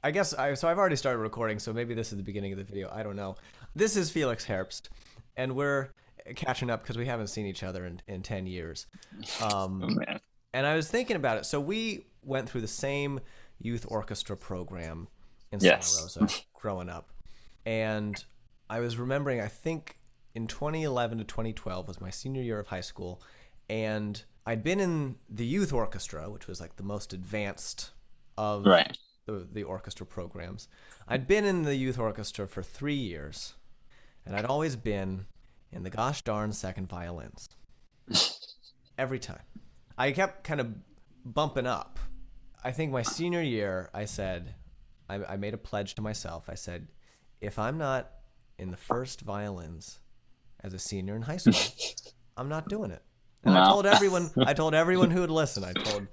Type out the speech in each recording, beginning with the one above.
So I've already started recording, so maybe this is the beginning of the video. I don't know. This is Felix Herbst, and we're catching up because we haven't seen each other in 10 years. Oh Um, man. and I was thinking about it. So we went through the same youth orchestra program in Santa Yes. Rosa growing up. And I was remembering, I think in 2011 to 2012 was my senior year of high school. And I'd been in the youth orchestra, which was like the most advanced of Right. the orchestra programs. I'd been in the youth orchestra for 3 years, and I'd always been in the gosh darn second violins every time. I kept kind of bumping up. I think my senior year, I made a pledge to myself. I said, if I'm not in the first violins as a senior in high school, I'm not doing it. And Wow. I told everyone who would listen. I told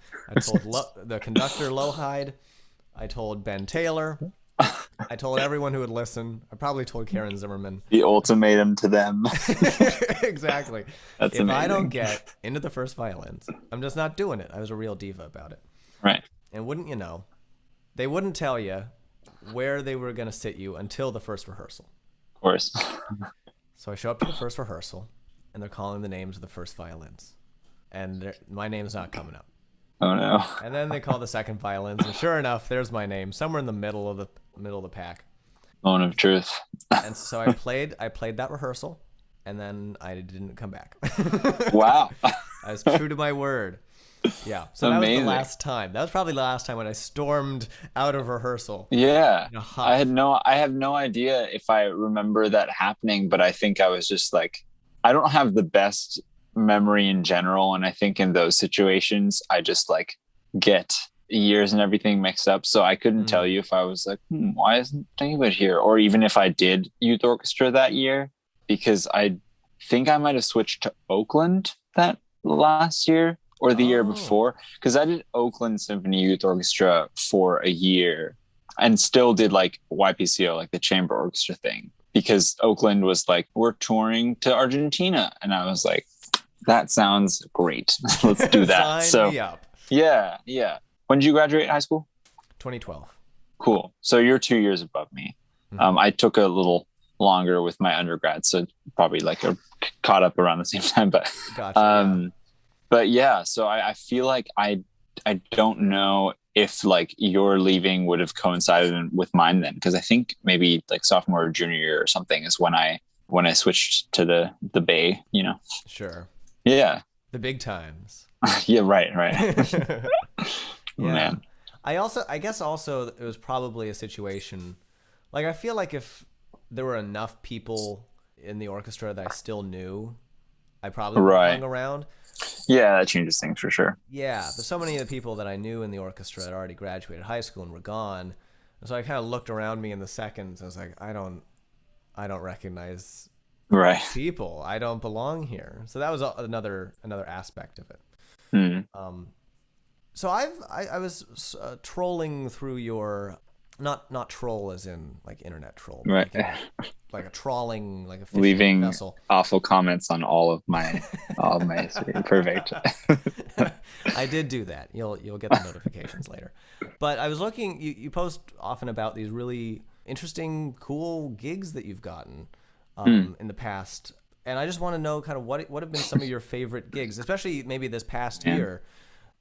the conductor Lohide. I told Ben Taylor. I told everyone who would listen. I probably told Karen Zimmerman. The ultimatum to them. Exactly. That's If I don't amazing. get into the first violins, I'm just not doing it. I was a real diva about it. Right. And wouldn't you know, they wouldn't tell you where they were going to sit you until the first rehearsal. Of course. So I show up to the first rehearsal, and they're calling the names of the first violins. And my name's not coming up. Oh no. And then they call the second violins, and sure enough, there's my name somewhere in the middle of the pack. Moment of truth. And so I played that rehearsal, and then I didn't come back. Wow. I was true to my word. Yeah. So that was the Amazing. last time. That was probably the last time when I stormed out of rehearsal Yeah. in a huff. I have no idea if I remember that happening, but I think I was just like, I don't have the best memory in general. And I think in those situations, I just like get years and everything mixed up. So I couldn't tell Mm. you if I was like, why isn't David here? Or even if I did youth orchestra that year, because I think I might have switched to Oakland that last year or the year Oh. before, because I did Oakland Symphony Youth Orchestra for a year and still did like YPCO, like the chamber orchestra thing, because Oakland was like, we're touring to Argentina. And I was like, that sounds great. Let's do that. Sign So me up. yeah, yeah. When did you graduate high school? 2012. Cool. So you're 2 years above me. Mhm. I took a little longer with my undergrad, so probably like caught up around the same time. Gotcha. Yeah. Um, but yeah, so I feel like I don't know if like your leaving would have coincided with mine then, because I think maybe like sophomore or junior year or something is when I switched to the Bay. Sure. Yeah, The big times. yeah, right, right. Yeah. Man, I guess also it was probably a situation like I feel like if there were enough people in the orchestra that I still knew, I probably would have hung right. around. Yeah, that changes things for sure. Yeah, but so many of the people that I knew in the orchestra had already graduated high school and were gone. And so I kind of looked around me in the seconds. I was like, I don't recognize Right. people. I don't belong here. So that was another aspect of it. Hmm. Um, so I was trolling through your not troll as in like internet troll, but Right. like a trawling like a fishing Leaving vessel. awful comments on all of my perfect. I did do that. You'll get the notifications later. But I was looking. You post often about these really interesting, cool gigs that you've gotten Hmm. in the past, and I just want to know kind of what have been some of your favorite gigs, especially maybe this past Yeah. year.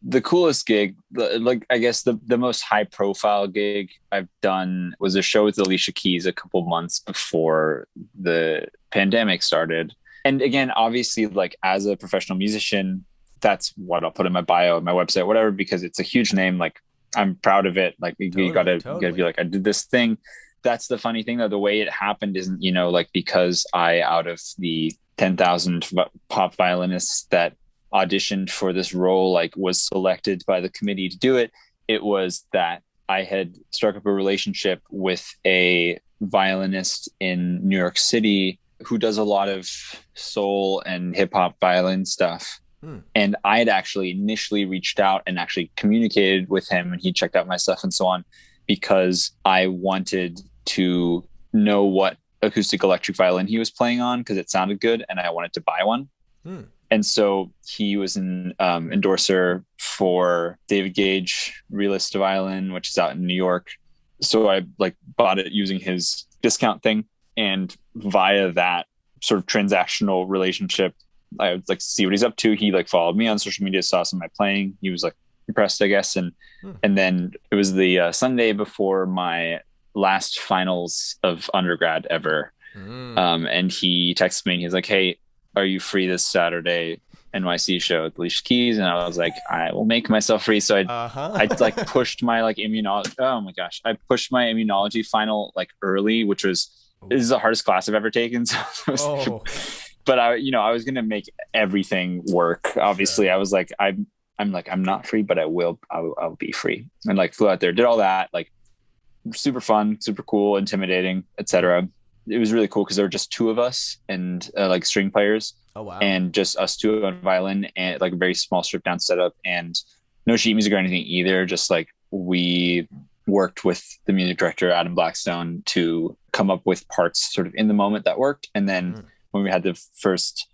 The coolest gig, like I guess the most high profile gig I've done was a show with Alicia Keys a couple months before the pandemic started. And again, obviously, like as a professional musician, that's what I'll put in my bio, my website, whatever, because it's a huge name. Like I'm proud of it. Like Totally, you gotta be totally. like, I did this thing. That's the funny thing though. The way it happened isn't, like because I out of the 10,000 pop violinists that auditioned for this role like was selected by the committee to do it. It was that I had struck up a relationship with a violinist in New York City who does a lot of soul and hip hop violin stuff. Hmm. And I had actually initially reached out and actually communicated with him, and he checked out my stuff and so on, because I wanted to know what acoustic electric violin he was playing on because it sounded good and I wanted to buy one. Hmm. And so he was an endorser for David Gage Realist Violin, which is out in New York. So I like bought it using his discount thing, and via that sort of transactional relationship, I would like see what he's up to. He like followed me on social media, saw some of my playing. He was like impressed, I guess. And then it was the Sunday before my last finals of undergrad ever. And he texted me and he's like, "Hey, are you free this Saturday NYC show with Alicia Keys?" And I was like, "I will make myself free." So I like pushed my like immunology. Oh my gosh, I pushed my immunology final like early, which was this is the hardest class I've ever taken. So but I was gonna make everything work. Obviously, sure. I was like, I'm like, I'm not free, but I'll be free. And like flew out there, did all that, like super fun, super cool, intimidating, etc. It was really cool because there were just two of us and like string players. Oh wow. And just us two on violin and like a very small stripped down setup and no sheet music or anything either. Just like we worked with the music director, Adam Blackstone, to come up with parts sort of in the moment that worked. And then when we had the first,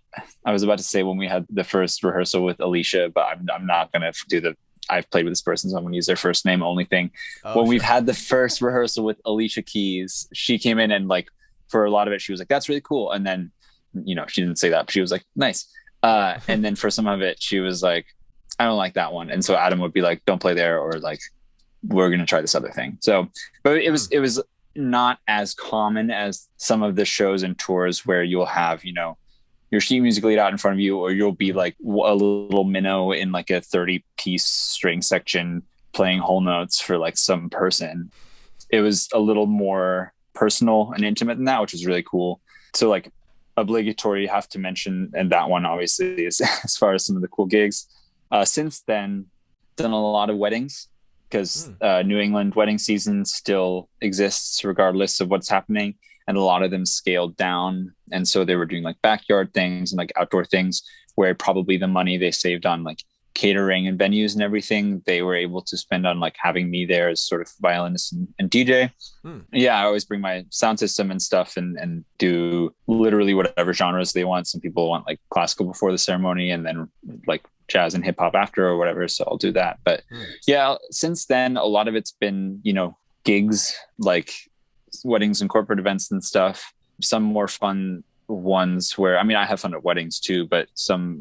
I was about to say when we had the first rehearsal with Alicia, but I'm not going to do the I've played with this person, so I'm going to use their first name only thing. When we've had the first rehearsal with Alicia Keys, she came in and like for a lot of it, she was like, "That's really cool." And then, she didn't say that, but she was like, "Nice." And then for some of it, she was like, "I don't like that one." And so Adam would be like, "Don't play there," or like, "We're going to try this other thing." So, but it was not as common as some of the shows and tours where you'll have, your sheet music laid out in front of you, or you'll be like a little minnow in like a 30-piece string section playing whole notes for like some person. It was a little more personal and intimate than that, which was really cool. So like obligatory, you have to mention, and that one obviously is as far as some of the cool gigs. Since then, done a lot of weddings because New England wedding season still exists regardless of what's happening. And a lot of them scaled down. And so they were doing like backyard things and like outdoor things where probably the money they saved on like catering and venues and everything, they were able to spend on like having me there as sort of violinist and DJ. Yeah, I always bring my sound system and stuff and do literally whatever genres they want. Some people want like classical before the ceremony and then like jazz and hip hop after or whatever. So I'll do that. But yeah, since then, a lot of it's been, gigs like weddings and corporate events and stuff. Some more fun ones where, I have fun at weddings too, but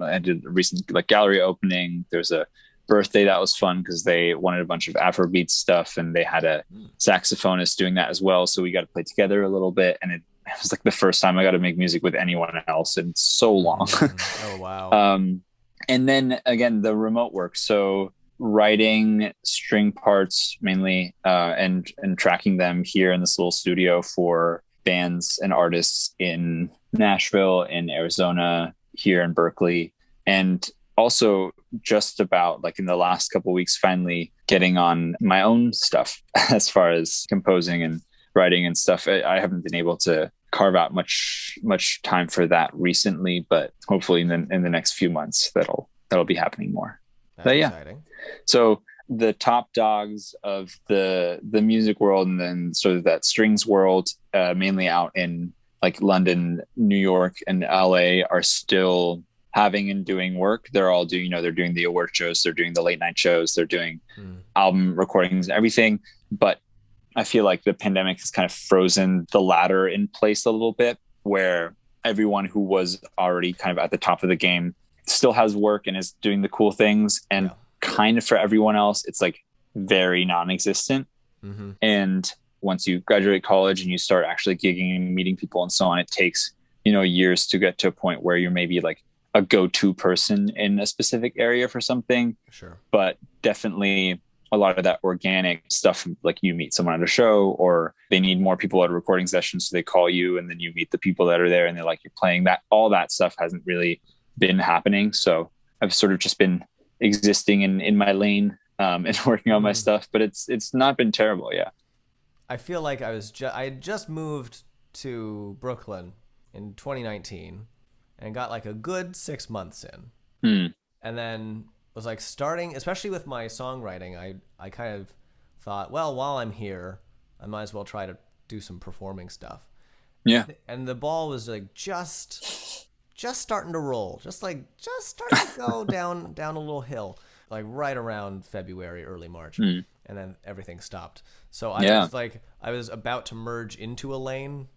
I did a recent like gallery opening. There's a birthday that was fun because they wanted a bunch of Afrobeat stuff and they had a saxophonist doing that as well. So we got to play together a little bit. And it was like the first time I got to make music with anyone else in so long. Oh, wow. And then again, the remote work. So writing string parts mainly and tracking them here in this little studio for bands and artists in Nashville, in Arizona, here in Berkeley, and also just about like in the last couple of weeks finally getting on my own stuff as far as composing and writing and stuff. I haven't been able to carve out much time for that recently, but hopefully in the next few months that'll be happening more. That's exciting. So the top dogs of the music world and then sort of that strings world, mainly out in like London, New York, and LA, are still having and doing work. They're all doing, they're doing the award shows, they're doing the late night shows, they're doing album recordings, everything. But I feel like the pandemic has kind of frozen the ladder in place a little bit, where everyone who was already kind of at the top of the game still has work and is doing the cool things. And kind of for everyone else, it's like very non-existent. And once you graduate college and you start actually gigging and meeting people and so on, it takes, years to get to a point where you're maybe like a go-to person in a specific area for something. Sure. But definitely a lot of that organic stuff, like you meet someone at a show or they need more people at a recording session. So they call you and then you meet the people that are there and they're like, you're playing that. All that stuff hasn't really been happening. So I've sort of just been existing in my lane and working on my stuff, but it's not been terrible. Yeah. I feel like I had just moved to Brooklyn in 2019 and got like a good 6 months in. And then was like starting, especially with my songwriting, I kind of thought, well, while I'm here, I might as well try to do some performing stuff. Yeah. And the ball was like just starting to roll, just starting to go down a little hill, like right around February, early March. and then everything stopped. So I Yeah. was like, I was about to merge into a lane,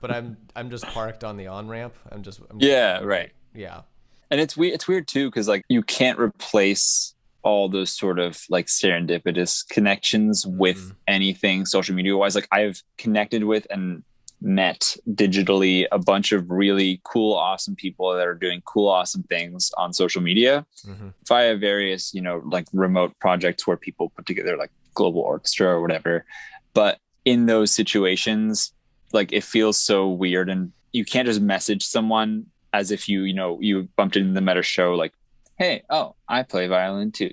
but I'm just parked on the on ramp. I'm just Yeah, right. yeah. And it's weird too, because like you can't replace all those sort of like serendipitous connections with Mm-mm. anything social media wise. Like I've connected with and met digitally a bunch of really cool, awesome people that are doing cool, awesome things on social media Mm-hmm. via various, you know, like remote projects where people put together like global orchestra or whatever. But in those situations, like it feels so weird, and you can't just message someone as if you know, you bumped into them at a show like, hey, oh, I play violin too.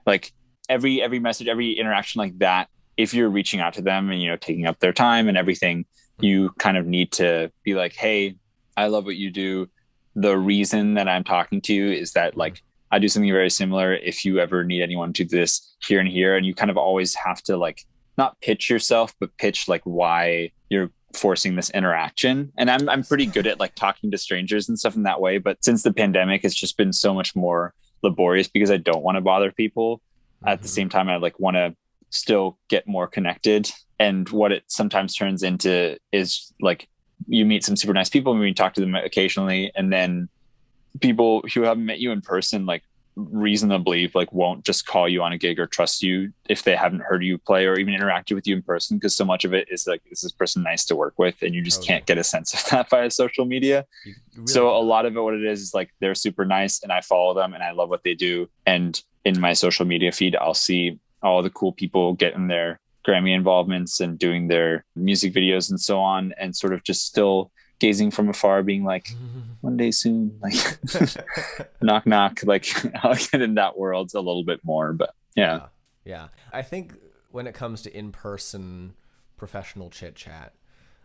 Like every message, every interaction like that, if you're reaching out to them and, you know, taking up their time and everything, you kind of need to be like, hey, I love what you do. The reason that I'm talking to you is that Mm-hmm. like I do something very similar. If you ever need anyone to do this here and here, and you kind of always have to like not pitch yourself, but pitch like why you're forcing this interaction. And I'm Yes. pretty good at like talking to strangers and stuff in that way. But since the pandemic, it's just been so much more laborious because I don't want to bother people. At the Mm-hmm. same time, I like want to still get more connected. And what it sometimes turns into is like you meet some super nice people and we talk to them occasionally, and then people who haven't met you in person like reasonably like won't just call you on a gig or trust you if they haven't heard you play or even interacted with you in person, because so much of it is like, is this person nice to work with, and you just Totally. can't get a sense of that via social media. You really So a cannot. lot of it, what it is like they're super nice and I follow them and I love what they do, and in my social media feed I'll see all the cool people getting their Grammy involvements and doing their music videos and so on, and sort of just still gazing from afar being like, one day soon, like knock knock, like I'll get in that world a little bit more. But yeah. Yeah. Yeah. I think when it comes to in-person professional chit chat,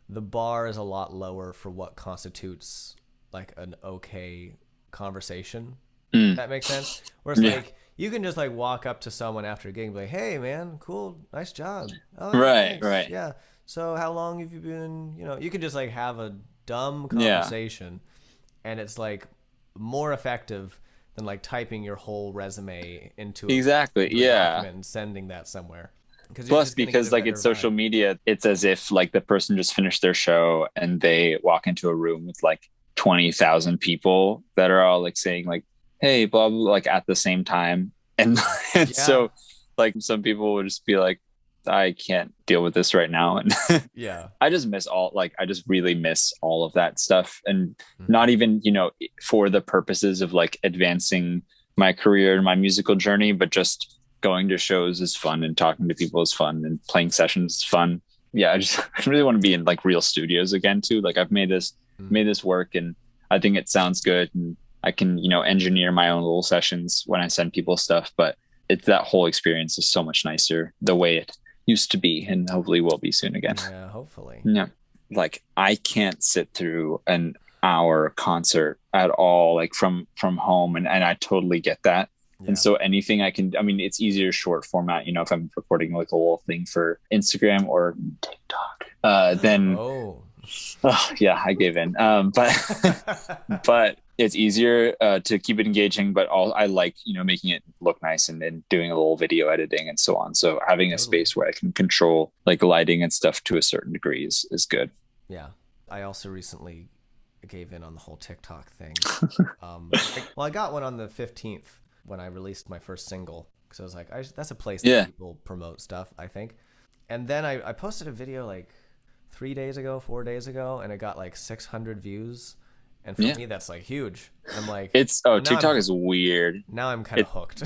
the bar is a lot lower for what constitutes like an okay conversation. Mm, That makes sense. Whereas yeah. like you can just like walk up to someone after a gig and be like, "Hey man, cool, nice job. Oh yeah, Right, thanks. right. Yeah. So how long have you been, you can just like have a dumb Yeah, conversation and it's like more effective than like typing your whole resume exactly. into a Yeah. document and sending that somewhere because you're Plus, just going to get because a like better it's social vibe. media, it's as if like the person just finished their show and they walk into a room with like 20,000 people that are all like saying like, hey, blah, blah, like at the same time. And, and Yeah. so like some people would just be like, I can't deal with this right now. And Yeah. I just miss all, like, I just really miss all of that stuff. And Hmm. not even, you know, for the purposes of like advancing my career and my musical journey, but just going to shows is fun and talking to people is fun and playing sessions is fun. Yeah, I really want to be in like real studios again too. Like I've made this work and I think it sounds good, and I can, you know, engineer my own little sessions when I send people stuff, but it's that whole experience is so much nicer the way it used to be, and hopefully will be soon again. Yeah, hopefully. Yeah. Like I can't sit through an hour concert at all, like from home. And I totally get that. And Yeah. so anything I can, I mean, it's easier short format, you know, if I'm recording like a little thing for Instagram or TikTok, then Oh. oh, yeah, I gave in. But it's easier to keep it engaging. But all I like, you know, making it look nice and doing a little video editing and so on. So having a Totally. space where I can control like lighting and stuff to a certain degree is good. Yeah. I also recently gave in on the whole TikTok thing. Well, I got one on the 15th when I released my first single because I was like, that's a place that Yeah, people promote stuff, I think. And then I posted a video like 3 days ago, 4 days ago, and it got like 600 views. And for yeah. me, that's like huge. I'm like, It's oh, oh, TikTok is weird. now I'm kind of It hooked.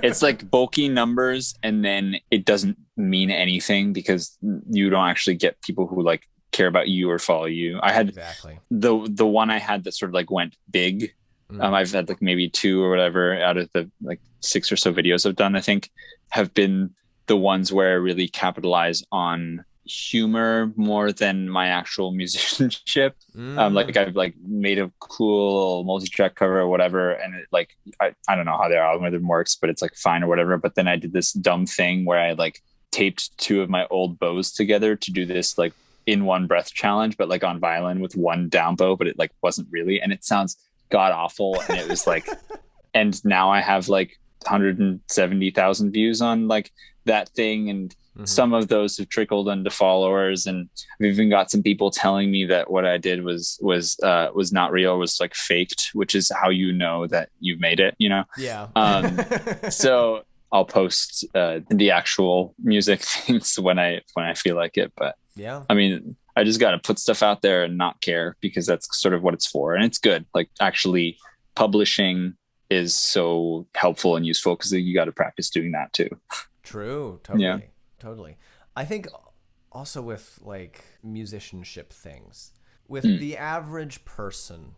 it's like bulky numbers, and then it doesn't mean anything because you don't actually get people who like care about you or follow you. I had Exactly. the one I had that sort of like went big. Mm. I've had like maybe two or whatever out of the like six or so videos I've done, I think, have been the ones where I really capitalize on humor more than my actual musicianship. Mm. Like I've like made a cool multi-track cover or whatever, and it like I don't know how their algorithm works, but it's like fine or whatever. But then I did this dumb thing where I like taped two of my old bows together to do this like in one breath challenge, but like on violin with one down bow, but it like wasn't really, and it sounds god awful. And it was like, and now I have like 170,000 views on like that thing, and some of those have trickled into followers, and I've even got some people telling me that what I did was not real, was like faked, which is how you know that you've made it, you know. Yeah. So I'll post the actual music things when I feel like it, but yeah, I mean, I just got to put stuff out there and not care, because that's sort of what it's for, and it's good. Like actually publishing is so helpful and useful, because you got to practice doing that too. true. Totally. Yeah. Totally. I think also with like musicianship things, with Mm. the average person,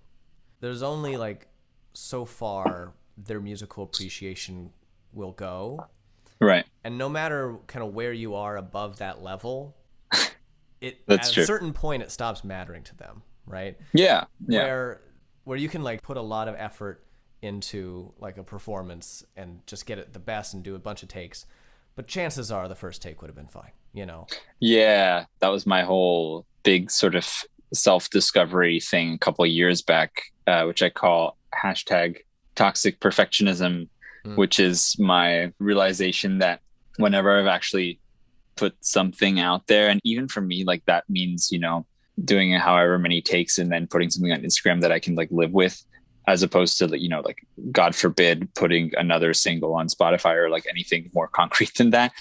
there's only like so far their musical appreciation will go. Right. And no matter kind of where you are above that level, it That's at true. a certain point it stops mattering to them, right? Yeah. Yeah. Where you can like put a lot of effort into like a performance and just get it the best and do a bunch of takes, but chances are the first take would have been fine, you know. Yeah. That was my whole big sort of self-discovery thing a couple of years back, which I call hashtag toxic perfectionism, which is my realization that whenever I've actually put something out there, and even for me, like that means, you know, doing however many takes and then putting something on Instagram that I can like live with, as opposed to, you know, like God forbid putting another single on Spotify or like anything more concrete than that.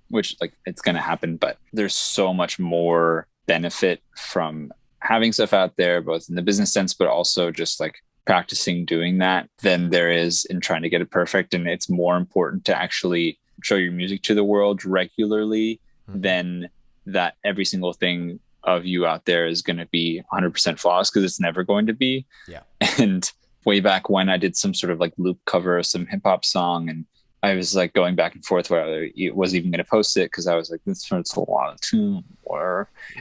Which like it's going to happen, but there's so much more benefit from having stuff out there, both in the business sense, but also just like practicing doing that, than there is in trying to get it perfect. And it's more important to actually show your music to the world regularly than that every single thing of you out there is going to be 100% flawless, because it's never going to be. Yeah. And way back when I did some sort of like loop cover of some hip hop song, and I was like going back and forth whether I was even going to post it, because I was like, this hurts a lot too,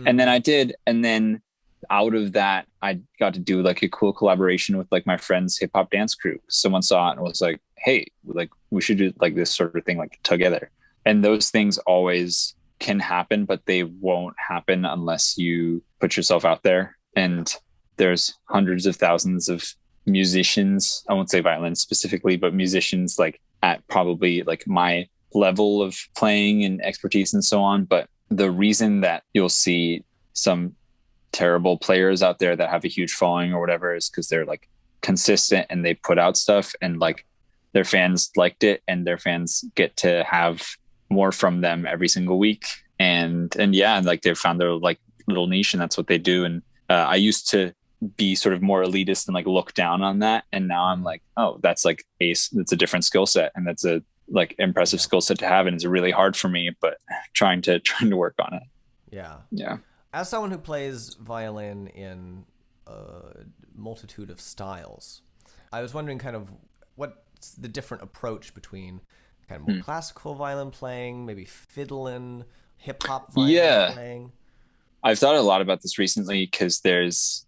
and then I did, and then out of that I got to do like a cool collaboration with like my friend's hip hop dance crew. Someone saw it and was like, hey, like we should do like this sort of thing like together. And those things always can happen, but they won't happen unless you put yourself out there. And there's hundreds of thousands of musicians, I won't say violins specifically, but musicians like at probably like my level of playing and expertise and so on. But the reason that you'll see some terrible players out there that have a huge following or whatever is because they're like consistent and they put out stuff, and like their fans liked it, and their fans get to have more from them every single week. And yeah, and like they've found their like little niche, and that's what they do. And I used to be sort of more elitist and like look down on that, and now I'm like, oh, that's like that's a different skill set, and that's a like impressive skill set to have, and it's really hard for me, but trying to work on it. Yeah. As someone who plays violin in a multitude of styles, I was wondering kind of what's the different approach between kind of more classical violin playing, maybe fiddling, hip hop violin playing. I've thought a lot about this recently, because there's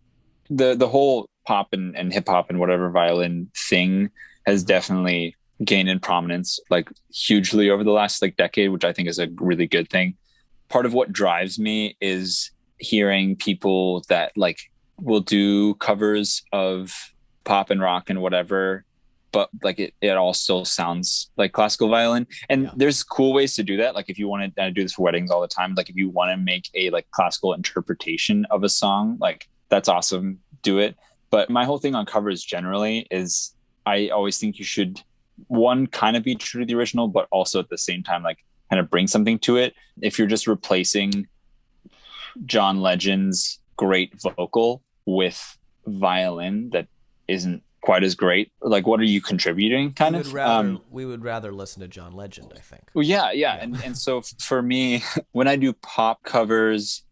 the whole pop and hip hop and whatever violin thing has definitely gained in prominence like hugely over the last like decade, which I think is a really good thing. Part of what drives me is hearing people that like will do covers of pop and rock and whatever, but like it all still sounds like classical violin. And there's cool ways to do that. Like if you want to, I do this for weddings all the time. Like if you want to make a like classical interpretation of a song, like that's awesome, do it. But my whole thing on covers generally is I always think you should, one, kind of be true to the original, but also at the same time, like kind of bring something to it. If you're just replacing John Legend's great vocal with violin that isn't quite as great, like what are you contributing, kind of? We would rather listen to John Legend, I think. Well, yeah. And so for me, when I do pop covers,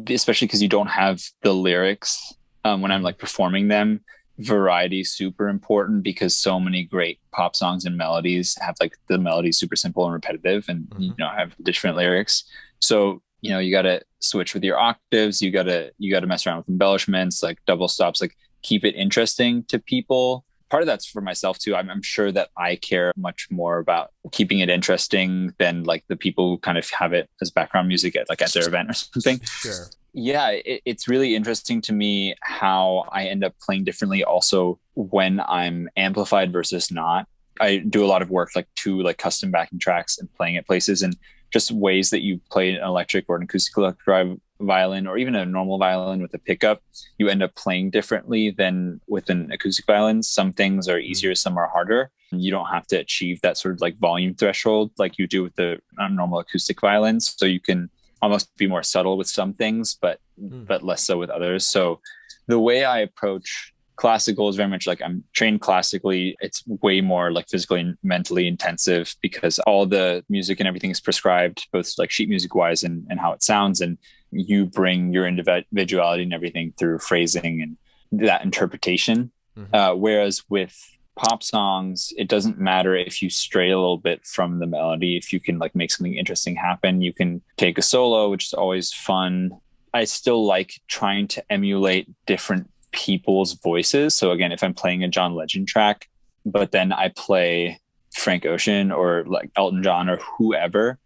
especially because you don't have the lyrics, when I'm like performing them, variety is super important, because so many great pop songs and melodies have like the melody super simple and repetitive, and you know, have different lyrics. So you know, you got to switch with your octaves, you got to mess around with embellishments, like double stops, like keep it interesting to people. Part of that's for myself too. I'm sure that I care much more about keeping it interesting than like the people who kind of have it as background music at their event or something. Sure. Yeah, it's really interesting to me how I end up playing differently also when I'm amplified versus not. I do a lot of work like to like custom backing tracks and playing at places, and just ways that you play an electric or an acoustic electric violin or even a normal violin with a pickup, you end up playing differently than with an acoustic violin. Some things are easier, some are harder. You don't have to achieve that sort of like volume threshold like you do with the normal acoustic violins. So you can almost be more subtle with some things, but less so with others. So the way I approach classical is very much like I'm trained classically. It's way more like physically and mentally intensive because all the music and everything is prescribed, both like sheet music wise and how it sounds. And you bring your individuality and everything through phrasing and that interpretation. Whereas with pop songs, it doesn't matter if you stray a little bit from the melody. If you can like make something interesting happen, you can take a solo, which is always fun. I still like trying to emulate different people's voices. So again, if I'm playing a John Legend track, but then I play Frank Ocean or like Elton John or whoever,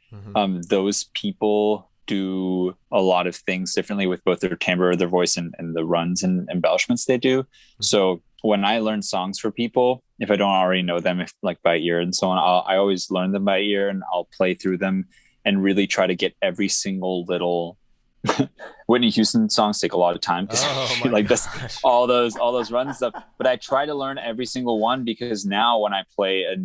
those people do a lot of things differently with both their timbre, their voice, and the runs and embellishments they do. So when I learn songs for people, if I don't already know them, if like by ear and so on, I always learn them by ear and I'll play through them and really try to get every single little Whitney Houston songs take a lot of time because like this, all those runs stuff. But I try to learn every single one because now when I play a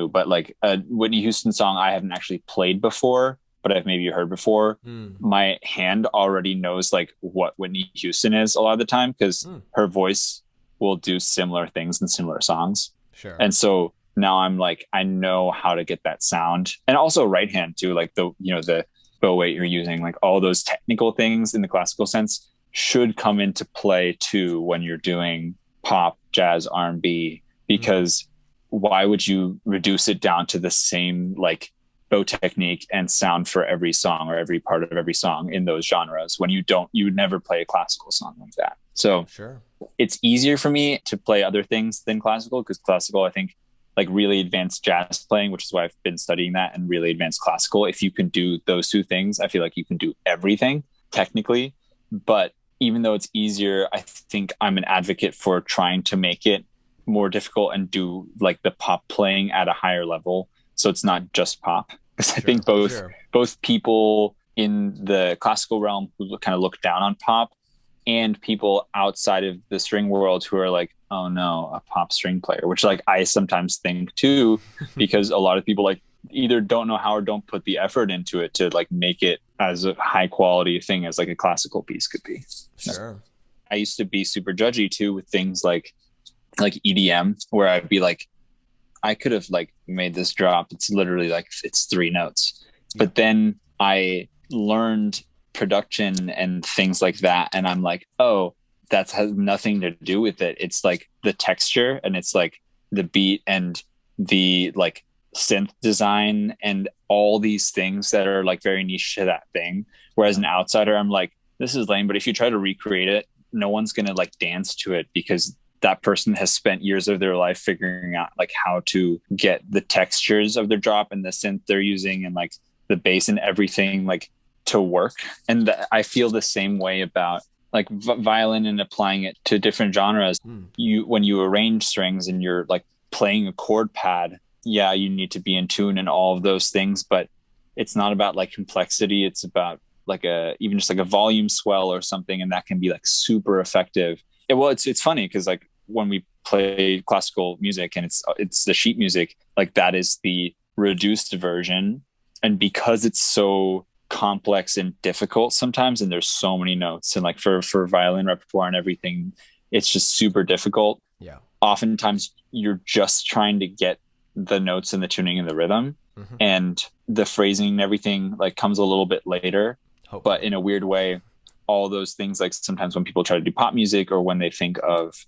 but like a Whitney Houston song I haven't actually played before, but I've maybe heard before, my hand already knows like what Whitney Houston is a lot of the time because her voice will do similar things in similar songs. Sure. And so now I'm like, I know how to get that sound, and also right hand too, like the bow weight you're using, like all those technical things in the classical sense should come into play too when you're doing pop, jazz, R&B, because why would you reduce it down to the same like bow technique and sound for every song or every part of every song in those genres when you would never play a classical song like that. So it's easier for me to play other things than classical because classical, I think, like really advanced jazz playing, which is why I've been studying that, and really advanced classical. If you can do those two things, I feel like you can do everything technically. But even though it's easier, I think I'm an advocate for trying to make it more difficult and do like the pop playing at a higher level. So it's not just pop. Because I think both people in the classical realm who kind of look down on pop and people outside of the string world who are like, oh no, a pop string player, which like I sometimes think too, because a lot of people like either don't know how or don't put the effort into it to like make it as a high quality thing as like a classical piece could be. Sure. I used to be super judgy too with things like EDM, where I'd be like, I could have like made this drop. It's literally like it's 3 notes. But then I learned production and things like that, and I'm like, oh, that has nothing to do with it. It's like the texture and it's like the beat and the like synth design and all these things that are like very niche to that thing. Whereas an outsider, I'm like, this is lame, but if you try to recreate it, no one's gonna like dance to it because that person has spent years of their life figuring out like how to get the textures of their drop and the synth they're using and like the bass and everything like to work. And I feel the same way about like violin and applying it to different genres. When you arrange strings and you're like playing a chord pad, yeah, you need to be in tune and all of those things, but it's not about like complexity. It's about like even just like a volume swell or something, and that can be like super effective. It's funny because like when we play classical music and it's the sheet music, like that is the reduced version, and because it's so complex and difficult sometimes, and there's so many notes, and like for violin repertoire and everything, it's just super difficult. Yeah. Oftentimes you're just trying to get the notes and the tuning and the rhythm, and the phrasing and everything like comes a little bit later. Hopefully. But in a weird way, all those things, like sometimes when people try to do pop music or when they think of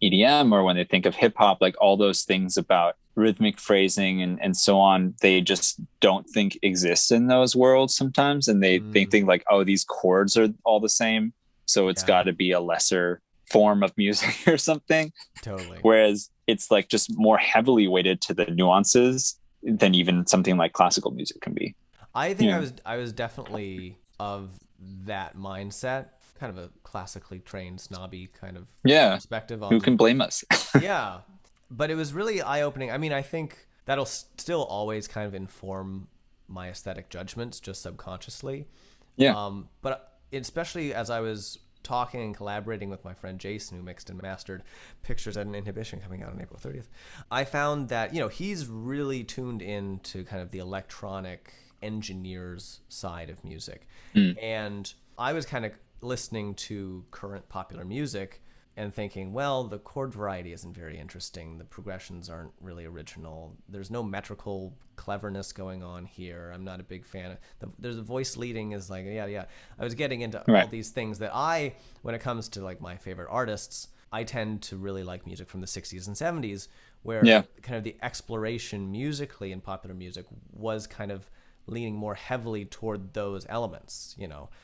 EDM or when they think of hip hop, like all those things about rhythmic phrasing and so on, they just don't think exist in those worlds sometimes. And they think like, oh, these chords are all the same, so it's got to be a lesser form of music or something. Totally. Whereas it's like just more heavily weighted to the nuances than even something like classical music can be. I think I was definitely of that mindset, kind of a classically trained snobby kind of perspective on who can blame us. Yeah, but it was really eye-opening. I mean, I think that'll still always kind of inform my aesthetic judgments just subconsciously. Yeah. But especially as I was talking and collaborating with my friend Jason, who mixed and mastered Pictures at an Inhibition coming out on April 30th, I found that, he's really tuned in to kind of the electronic engineers side of music. And I was kind of listening to current popular music and thinking, well, the chord variety isn't very interesting. The progressions aren't really original. There's no metrical cleverness going on here. I'm not a big fan. There's a voice leading is like, yeah. I was getting into all these things that when it comes to like my favorite artists, I tend to really like music from the 60s and 70s, where kind of the exploration musically in popular music was kind of leaning more heavily toward those elements,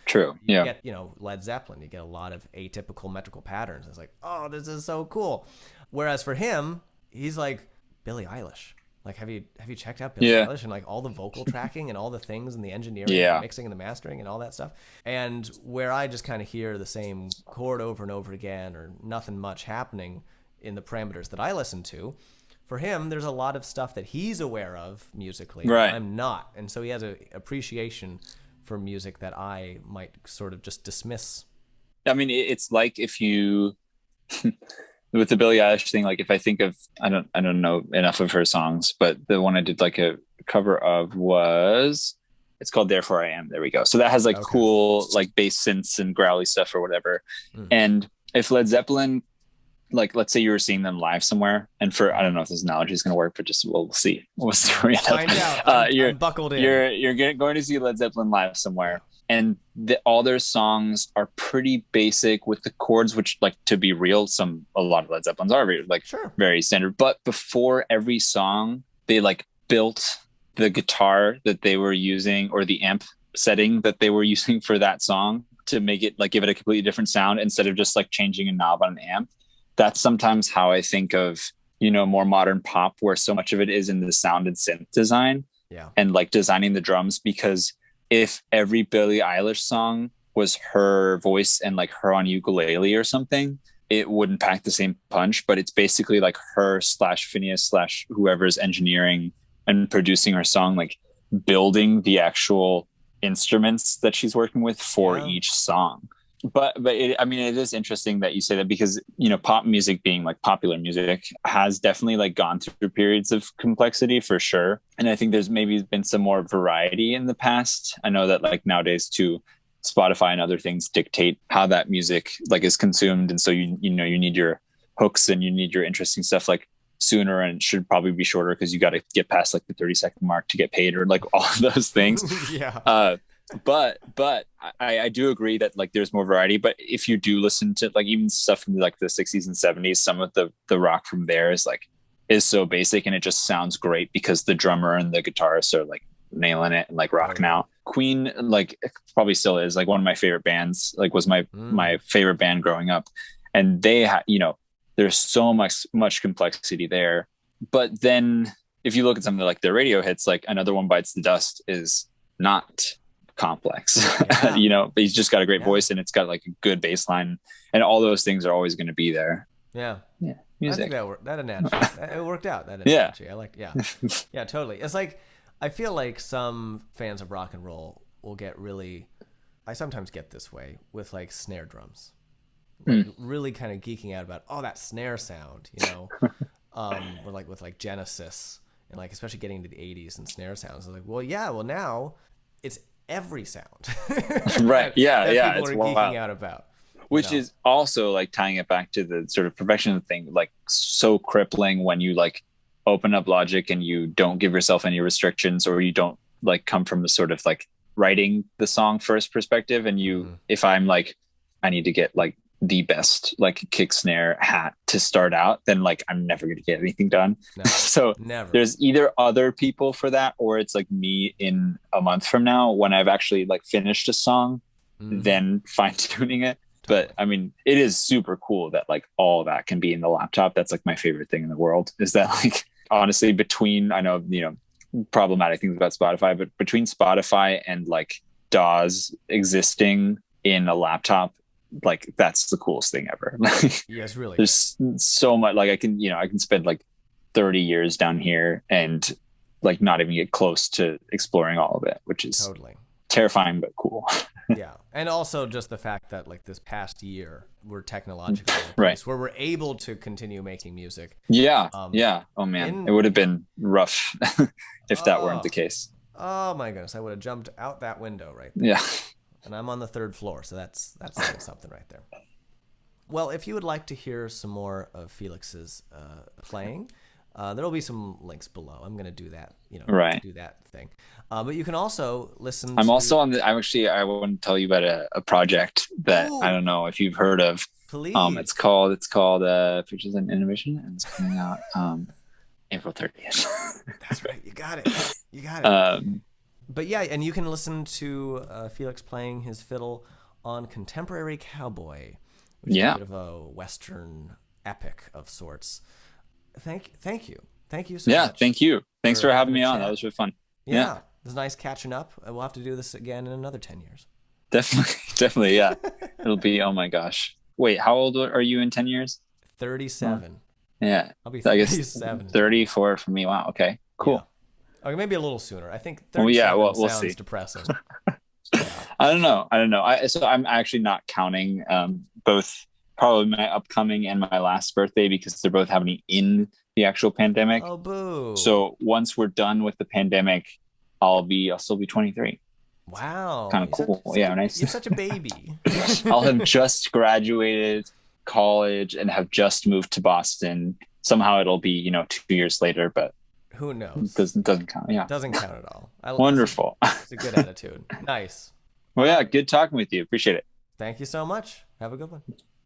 True. You get, Led Zeppelin, you get a lot of atypical metrical patterns. It's like, oh, this is so cool. Whereas for him, he's like Billie Eilish. Like, have you checked out Billie Eilish and like all the vocal tracking and all the things and the engineering and the mixing and the mastering and all that stuff? And where I just kind of hear the same chord over and over again, or nothing much happening in the parameters that I listen to, for him, there's a lot of stuff that he's aware of musically. Right. I'm not. And so he has an appreciation for music that I might sort of just dismiss. I mean, it's like if you, with the Billie Eilish thing, like if I think of, I don't know enough of her songs, but the one I did like a cover of it's called Therefore I Am. There we go. So that has like cool, like bass synths and growly stuff or whatever. And if Led Zeppelin, like, let's say you were seeing them live somewhere, and I don't know if this analogy is going to work, but we'll see. We'll find out. I'm buckled in. You're going to see Led Zeppelin live somewhere, and all their songs are pretty basic with the chords, which, like, to be real, a lot of Led Zeppelins are very standard. But before every song, they like built the guitar that they were using, or the amp setting that they were using for that song, to make it like give it a completely different sound instead of just like changing a knob on an amp. That's sometimes how I think of, more modern pop, where so much of it is in the sound and synth design and like designing the drums. Because if every Billie Eilish song was her voice and like her on ukulele or something, it wouldn't pack the same punch. But it's basically like her / Phineas / whoever's engineering and producing her song, like building the actual instruments that she's working with for each song. But it is interesting that you say that, because pop music, being like popular music, has definitely like gone through periods of complexity for sure. And I think there's maybe been some more variety in the past. I know that like nowadays too, Spotify and other things dictate how that music like is consumed, and so you need your hooks and you need your interesting stuff like sooner, and it should probably be shorter because you got to get past like the 30-second mark to get paid, or like all of those things. But I do agree that like there's more variety. But if you do listen to like even stuff from like the 60s and 70s, some of the rock from there is so basic, and it just sounds great because the drummer and the guitarist are like nailing it and like rocking out. Queen, like, probably still is like one of my favorite bands, like was my favorite band growing up. And they there's so much complexity there. But then if you look at something like their radio hits, like Another One Bites the Dust is not complex. But he's just got a great voice, and it's got like a good bass line, and all those things are always going to be there. I Music. think that analogy it worked out. That analogy I like. Yeah, totally. It's like, I feel like some fans of rock and roll will get really, I sometimes get this way with like snare drums, like really kind of geeking out about that snare sound, or like with like Genesis, and like especially getting into the 80s and snare sounds. I was like, now it's every sound. Right. that people are geeking out about. Which is also like tying it back to the sort of perfection thing, like so crippling when you like open up Logic and you don't give yourself any restrictions, or you don't like come from the sort of like writing the song first perspective. And if I'm like, I need to get like the best like kick snare hat to start out, then like I'm never going to get anything done. No, so never. There's either other people for that, or it's like me in a month from now when I've actually like finished a song, then fine tuning it. But I mean, it is super cool that like all that can be in the laptop. That's like my favorite thing in the world, is that like, honestly, between, I know, problematic things about Spotify, but between Spotify and like DAWs existing in a laptop, like that's the coolest thing ever. Yes, really. There's so much, like I can spend like 30 years down here and like not even get close to exploring all of it, which is Totally. terrifying but cool. Yeah. And also just the fact that like this past year we're technologically in a Right. place where we're able to continue making music. Yeah. Yeah. Oh man, it would have been rough if that weren't the case. Oh my goodness, I would have jumped out that window right there. Yeah. And I'm on the 3rd floor, so that's saying something right there. Well, if you would like to hear some more of Felix's playing, there will be some links below. I'm going to do that, Right. do that thing. But you can also listen I'm to... also on the, I want to tell you about a project that Ooh. I don't know if you've heard of. Please. It's called Features and Innovation, and it's coming out April 30th. That's right. You got it. You got it. But yeah, and you can listen to Felix playing his fiddle on Contemporary Cowboy, which is a bit of a Western epic of sorts. Thank you. Thank you so much. Yeah, thank you. Thanks for having me on. That was really fun. Yeah. It was nice catching up. We'll have to do this again in another 10 years. Definitely, yeah. It'll be, oh my gosh. Wait, how old are you in 10 years? 37. Yeah. I'll be 37. I guess 34 for me. Wow, okay. Cool. Yeah. Okay, maybe a little sooner. I think 37 we'll sounds see. Depressing. Yeah. I don't know. So I'm actually not counting both probably my upcoming and my last birthday because they're both happening in the actual pandemic. Oh, boo. So once we're done with the pandemic, I'll still be 23. Wow. Kind of cool. Nice. You're such a baby. I'll have just graduated college and have just moved to Boston. Somehow it'll be, 2 years later, but who knows? Doesn't count. Yeah. Doesn't count at all. Wonderful. It's a good attitude. Nice. Well, yeah, good talking with you. Appreciate it. Thank you so much. Have a good one.